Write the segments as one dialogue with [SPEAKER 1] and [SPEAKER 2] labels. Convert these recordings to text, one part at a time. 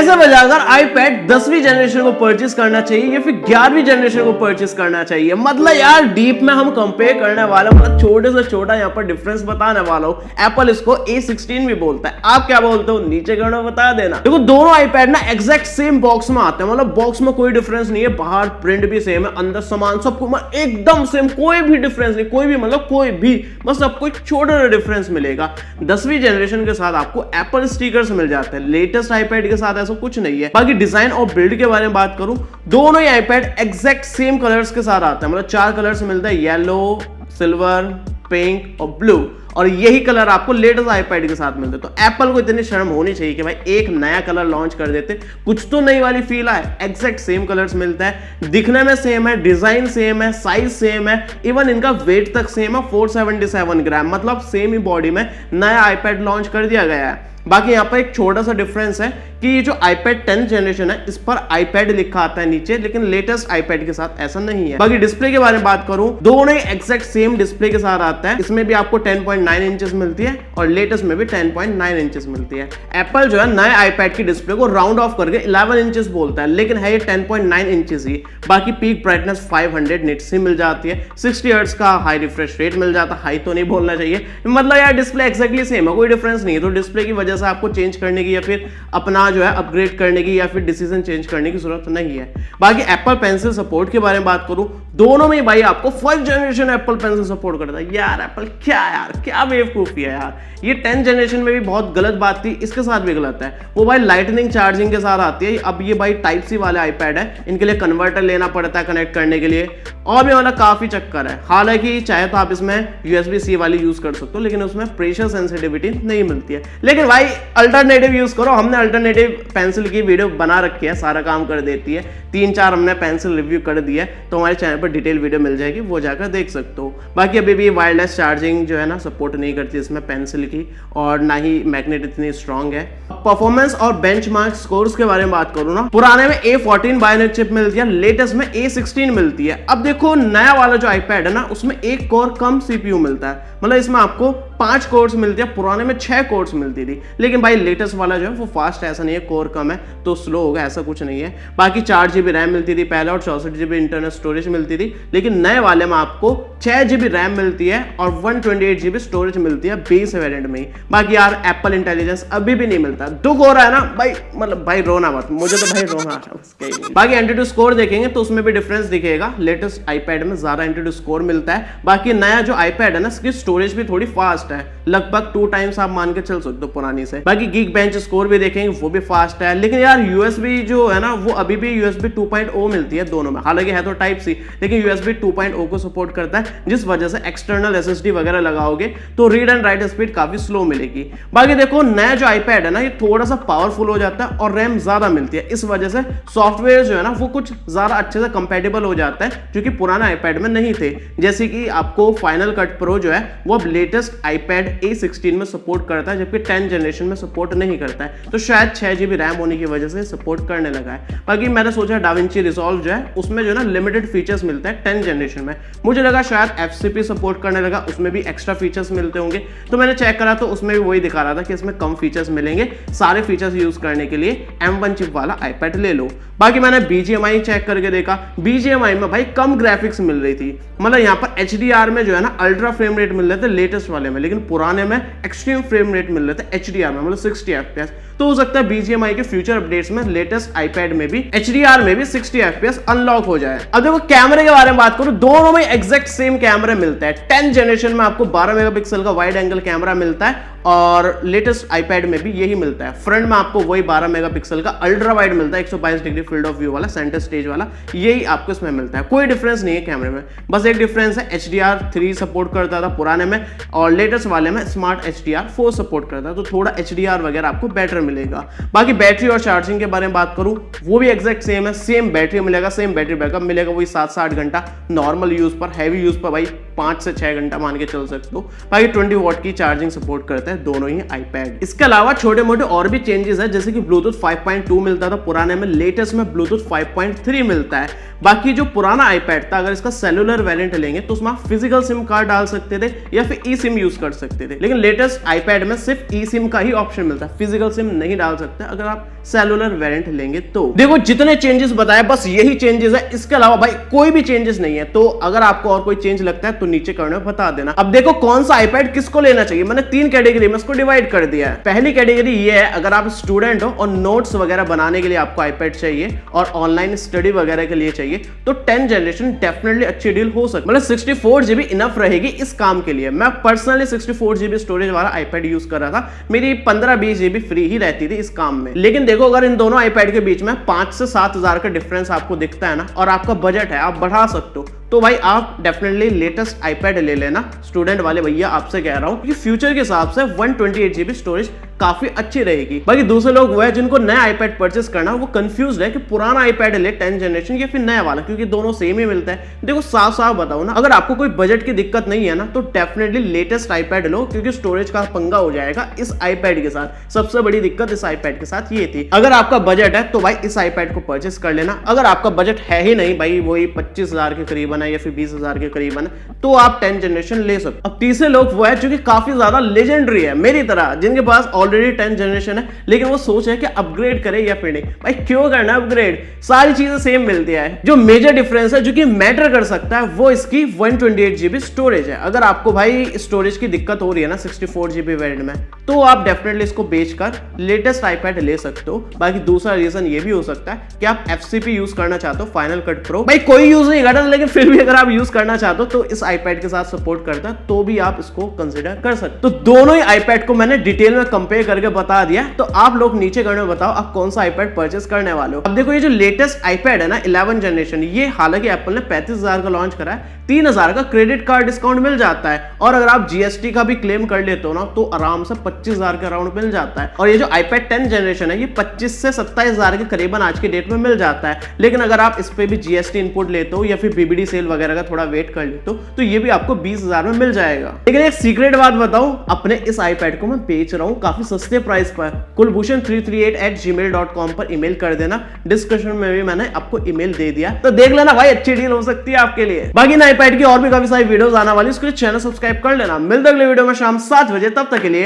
[SPEAKER 1] पैसे बचाकर आईपैड 10वीं जनरेशन को परचेस करना चाहिए या फिर 11वीं जनरेशन को परचेस करना चाहिए। मतलब यार डीप में हम कंपेयर करने वाले, मतलब छोटे से छोटा यहाँ पर डिफरेंस बताने वाला हूँ। एप्पल इसको A16 भी बोलता है, आप क्या बोलते हो नीचे करना बता देना। देखो दोनों आईपैड ना एग्जैक्ट सेम बॉक्स में आते हैं, मतलब बॉक्स में कोई डिफरेंस नहीं है, बाहर प्रिंट भी सेम है, अंदर सामान सब कुछ एकदम सेम, कोई भी डिफरेंस नहीं, कोई भी मतलब कोई भी, बस आपको एक छोटा डिफरेंस मिलेगा। 10वीं जनरेशन के साथ आपको एप्पल स्टिकर्स मिल जाते हैं, लेटेस्ट आईपैड के साथ ऐसा कुछ नहीं है। बाकी डिजाइन और बिल्ड के बारे में बात करूं, दोनों ही आईपैड एग्जैक्ट सेम कलर्स के साथ आते हैं, मतलब 4 कलर्स मिलते हैं, येलो, सिल्वर, पिंक और ब्लू, और यही कलर आपको लेटेस्ट आईपैड के साथ मिलते हैं। तो एप्पल को इतनी शर्म होनी चाहिए कि भाई एक नया कलर लॉन्च कर देते, कुछ तो नई वाली फील आए। एग्जैक्ट सेम कलर्स मिलता है, दिखने में सेम है, डिजाइन सेम है, साइज सेम है, इवन इनका वेट तक सेम है, 477 ग्राम, मतलब सेम ही बॉडी में नया आईपैड लॉन्च कर दिया गया है। बाकी यहाँ पर एक छोटा सा डिफरेंस है कि ये जो iPad 10th जनरेशन है इस पर iPad लिखा आता है नीचे, लेकिन लेटेस्ट iPad के साथ ऐसा नहीं है। बाकी डिस्प्ले के बारे में बात करूं, दोनों ही एग्जैक्ट सेम डिस्प्ले के साथ आता है, इसमें भी आपको 10.9 इंचेस मिलती है और लेटेस्ट में भी 10.9 इंचेस मिलती है। एप्पल जो है नए iPad की डिस्प्ले को राउंड ऑफ करके 11 इंचेस बोलता है, लेकिन है ये 10.9 इंचेस ही। बाकी पीक ब्राइटनेस 500 निट्स ही मिल जाती है, 60 हर्ट्ज का हाई रिफ्रेश रेट मिल जाता है, हाई तो नहीं बोलना चाहिए, मतलब यार डिस्प्ले एक्जैक्टली सेम है, कोई डिफरेंस नहीं है। तो डिस्प्ले की वजह से आपको चेंज करने की या फिर अपना जो है अपग्रेड करने की या फिर डिसीजन चेंज करने की जरूरत नहीं है। बाकी एप्पल पेंसिल सपोर्ट के बारे में बात करूं, दोनों में भाई आपको 1st generation Apple pencil support करता है। यार एप्पल क्या बेवकूफी है यार, ये 10th जनरेशन में भी बहुत गलत बात थी, इसके साथ भी गलत है। वो भाई लाइटनिंग चार्जिंग के साथ आती है, अब ये भाई टाइप सी वाले आईपैड है, इनके लिए कन्वर्टर लेना पड़ता है कनेक्ट करने के लिए, और भी मतलब काफी चक्कर है। हालांकि चाहे तो आप इसमें USB-C वाली यूज कर सकते हो, लेकिन उसमें प्रेशर सेंसिटिविटी नहीं मिलती है। लेकिन भाई अल्टरनेटिव यूज करो, हमने अल्टरनेटिव पेंसिल की वीडियो बना रखी है, सारा काम कर देती है, 3-4 हमने पेंसिल रिव्यू कर दिया है, तो हमारे चैनल पर डिटेल वीडियो मिल जाएगी, वो जाकर देख सकते हो। बाकी अभी भी वायरलेस चार्जिंग जो है ना सपोर्ट नहीं करती इसमें पेंसिल की, और ना ही मैग्नेट इतनी स्ट्रांग है। परफॉर्मेंस और बेंचमार्क स्कोर्स के बारे में बात करूं ना, पुराने में A14 बायोनिक चिप मिलती है, लेटेस्ट में A16 मिलती है। अब देखो नया वाला जो आईपैड है ना उसमें 1 कोर कम CPU मिलता है, मतलब इसमें आपको 5 कोर्स मिलती है, पुराने में 6 कोर्स मिलती थी। लेकिन भाई लेटेस्ट वाला जो है वो फास्ट है, ऐसा नहीं है कोर कम है तो स्लो होगा, ऐसा कुछ नहीं है। बाकी 4 GB रैम मिलती थी पहले और 64 GB इंटरनल स्टोरेज मिलती थी, लेकिन नए वाले में आपको 6 GB रैम मिलती है और 128 GB स्टोरेज मिलती है बेस वेरिएंट में ही। बाकी यार एप्पल इंटेलिजेंस अभी भी नहीं मिलता, दुख हो रहा है ना भाई, मतलब भाई रोना मत, मुझे तो भाई रोना आ रहा है। बाकी एंट्री स्कोर देखेंगे तो उसमें भी डिफरेंस दिखेगा, लेटेस्ट आईपैड में ज्यादा एंट्री स्कोर मिलता है। बाकी नया जो आईपैड है ना इसकी स्टोरेज भी थोड़ी फास्ट है, लगभग 2 टाइम्स आप मान के चल सकते हो पुरानी से। बाकी गीक बेंच स्कोर भी देखेंगे वो भी फास्ट है, लेकिन यार USB जो है ना वो अभी भी USB 2.0 मिलती है दोनों में, हालांकि है तो टाइप सी, लेकिन USB 2.0 को सपोर्ट करता है, जिस वजह से एक्सटर्नल SSD वगैरह लगाओगे तो रीड एंड राइट स्पीड काफी स्लो मिलेगी। बाकी देखो नया जो आईपैड है ना ये थोड़ा सा पावरफुल हो जाता है और रैम ज्यादा मिलती है, इस वजह से सॉफ्टवेयर जो है ना वो कुछ ज्यादा अच्छे से कंपैटिबल हो जाता है, जो कि पुराना आईपैड में नहीं थे। जैसे कि आपको फाइनल कट प्रो जो है वो अब लेटेस्ट आईपैड A16 में सपोर्ट करता है, जबकि 10th जनरेशन में सपोर्ट नहीं करता है, तो शायद 6 GB रैम होने की वजह से सपोर्ट करने लगा है। बाकी मैंने सोचा डाविंची रिजॉल्व जो है उसमें जो है ना लिमिटेड फीचर्स मिलता है 10th जनरेशन में, मुझे लगा शायद FCP सपोर्ट करने लगा, उसमें भी एक्स्ट्रा फीचर्स मिलते होंगे, तो मैंने चेक करा तो उसमें भी वही दिखा रहा था कि इसमें कम फीचर्स मिलेंगे, सारे फीचर्स यूज करने के लिए M1 चिप वाला आईपैड ले लो। बाकी मैंने BGMI चेक करके देखा, BGMI में भाई कम ग्राफिक्स मिल रही थी, मतलब यहाँ पर HDR में जो है ना अल्ट्रा फ्रेम रेट मिल रहे थे लेटेस्ट वाले में, लेकिन पुराने में एक्सट्रीम फ्रेम रेट मिल रहे थे HDR में, मतलब 60 FPS। तो हो सकता है BGMI के फ्यूचर अपडेट्स में लेटेस्ट आईपैड में भी HDR में भी 60 FPS अनलॉक हो जाए। अब देखो कैमरे के बारे में बात करूं, दोनों में एग्जैक्ट सेम कैमरा मिलता है। 10th जनरेशन में आपको 12 मेगापिक्सल का वाइड एंगल कैमरा मिलता है और लेटेस्ट आईपैड में भी यही मिलता है। फ्रंट में आपको वही 12 मेगापिक्सल का अल्ट्रा वाइड मिलता है, 122 डिग्री फील्ड ऑफ व्यू वाला सेंटर स्टेज वाला, यही आपको इसमें मिलता है। कोई डिफरेंस नहीं है कैमरे में, बस एक डिफरेंस है HDR3 सपोर्ट करता था पुराने में और लेटेस्ट वाले में स्मार्ट HDR4 सपोर्ट करता है, तो थोड़ा HDR वगैरह आपको बेटर मिलेगा। बाकी बैटरी और चार्जिंग के बारे में बात करूं वो भी एग्जैक्ट सेम है, सेम बैटरी मिलेगा, सेम बैटरी बैकअप मिलेगा, वही 7 से 8 घंटा नॉर्मल यूज पर, हैवी यूज पर भाई 5 से 6 घंटा मान के चल सकते हो। बाकी 20 वॉट की चार्जिंग सपोर्ट करता है दोनों ही आईपैड। इसके अलावा छोटे मोटे और भी चेंजेस है, जैसे कि ब्लूटूथ 5.2 मिलता था पुराने में, लेटेस्ट में ब्लूटूथ 5.3 मिलता है। बाकी जो पुराना आईपैड था अगर इसका सेलुलर वेरिएंट लेंगे तो उसमें आप फिजिकल सिम कार्ड डाल सकते थे या फिर ई सिम यूज कर सकते थे, लेकिन लेटेस्ट आईपैड में सिर्फ ई सिम का ही ऑप्शन मिलता है, फिजिकल सिम नहीं डाल सकते। अगर आप सेलुलर वेरिएंट लेंगे तो देखो जितने चेंजेस बताए बस यही चेंजेस है, इसके अलावा भाई कोई भी चेंजेस नहीं है। तो अगर आपको और कोई चेंज लगता है तो नीचे कमेंट में बता देना। अब देखो कौन सा आईपैड किसको लेना चाहिए, मैंने 3 कैटेगरी में इसको डिवाइड कर दिया है। पहली कैटेगरी ये है अगर आप स्टूडेंट हो और नोट्स वगैरह बनाने के लिए आपको आईपैड चाहिए और ऑनलाइन स्टडी वगैरह के लिए चाहिए तो 10 जनरेशन डेफिनेटली अच्छी डील हो सकती है। मतलब 64 जीबी इनफ रहेगी इस काम के लिए। मैं पर्सनली 64 जीबी स्टोरेज वाला आईपैड यूज कर रहा था, मेरी 15-20 जीबी फ्री ही रहती थी इस काम में। लेकिन देखो अगर इन दोनों आईपैड के बीच में 5 से 7 हजार का डिफरेंस आपको दिखता है ना और आपका बजट है, आप बढ़ा सकते हो, तो भाई आप डेफिनेटली लेटेस्ट आईपैड ले लेना। स्टूडेंट वाले भैया आपसे कह रहा हूं कि फ्यूचर के हिसाब से 128 जीबी स्टोरेज काफी अच्छी रहेगी। बाकी दूसरे लोग वो है जिनको नया आईपैड परचेस करना, वो कंफ्यूज है कि पुराना आईपैड ले 10 जनरेशन या फिर नया वाला, क्योंकि दोनों सेम ही मिलता है। देखो साफ साफ बताओ ना, अगर आपको कोई बजट की दिक्कत नहीं है ना तो डेफिनेटली लेटेस्ट आईपैड लो, क्योंकि स्टोरेज का पंगा हो जाएगा इस आईपैड के साथ। सबसे बड़ी दिक्कत इस आईपैड के साथ ये थी। अगर आपका बजट है तो भाई इस आईपैड को परचेस कर लेना। अगर आपका बजट है ही नहीं भाई, वही 25 हजार के करीबन है या फिर 20 हजार के करीबन है, तो आप 10 जनरेशन ले सकते। अब तीसरे लोग वो है जो कि काफी ज्यादा लेजेंडरी है मेरी तरह, जिनके पास ऑलरेडी 10 जनरेशन है, लेकिन वो सोच है कि अपग्रेड करे या फिर नहीं। भाई क्यों करना अपग्रेड, सारी चीजें सेम मिलती है। जो मेजर डिफरेंस है जो कि मैटर कर सकता है वो इसकी 128 जीबी स्टोरेज है। अगर आपको भाई स्टोरेज की दिक्कत हो रही है ना 64 जीबी वेरिएंट में, तो आप डेफिनेटली इसको बेचकर लेटेस्ट आईपैड ले सकते हो। बाकी दूसरा रीजन ये भी हो सकता है कि आप एफसीपी यूज करना चाहते हो, फाइनल कट प्रो। भाई कोई यूज नहीं करता, लेकिन फिर भी अगर आप यूज करना चाहते हो तो इस आईपैड के साथ सपोर्ट करता है, तो भी आप इसको कंसिडर कर सकते हो। तो दोनों ही आईपैड को मैंने डिटेल में कंपेयर करके बता दिया। तो आप लोग नीचे कमेंट में बताओ आप कौन सा आईपैड परचेस करने वाले हो। अब देखो ये जो लेटेस्ट आईपैड है ना 11 जनरेशन, ये हालांकि एप्पल ने 35,000 का लॉन्च करा है, 3,000 का क्रेडिट कार्ड डिस्काउंट मिल जाता है, और अगर आप जीएसटी का भी क्लेम कर लेते हो ना तो आराम से 25,000 के अराउंड मिल जाता है। और ये जो आईपैड 10 जनरेशन है ये 25 से 27,000 के करीबन आज के डेट में मिल जाता है। लेकिन अगर आप इस पे भी जीएसटी इनपुट लेते हो या फिर बीबीडी सेल वगैरह का थोड़ा वेट कर लेते हो तो ये भी आपको 20,000 में मिल जाएगा। लेकिन एक सीक्रेट बात बताऊं, अपने इस आईपैड को मैं बेच रहा हूं काफी सस्ते प्राइस पर। kulbhushan338@gmail.com पर ईमेल कर देना, डिस्क्रिप्शन में भी मैंने आपको ईमेल दे दिया, तो देख लेना भाई, अच्छी डील हो सकती है आपके लिए। बाकी ना आईपैड की और भी काफी सारी वीडियोस आने वाली, उसके लिए चैनल सब्सक्राइब कर लेना। मिलते अगले वीडियो में शाम 7 बजे, तब तक के लिए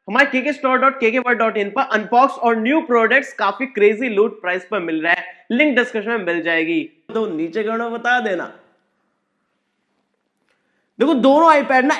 [SPEAKER 1] हमारे kkstore.kkworld.in पर अनबॉक्स और न्यू प्रोडक्ट्स काफी क्रेजी लूट प्राइस पर मिल रहा है, लिंक डिस्क्रिप्शन में मिल जाएगी, तो नीचे कमेंट में बता देना। देखो दोनों आईपैड ना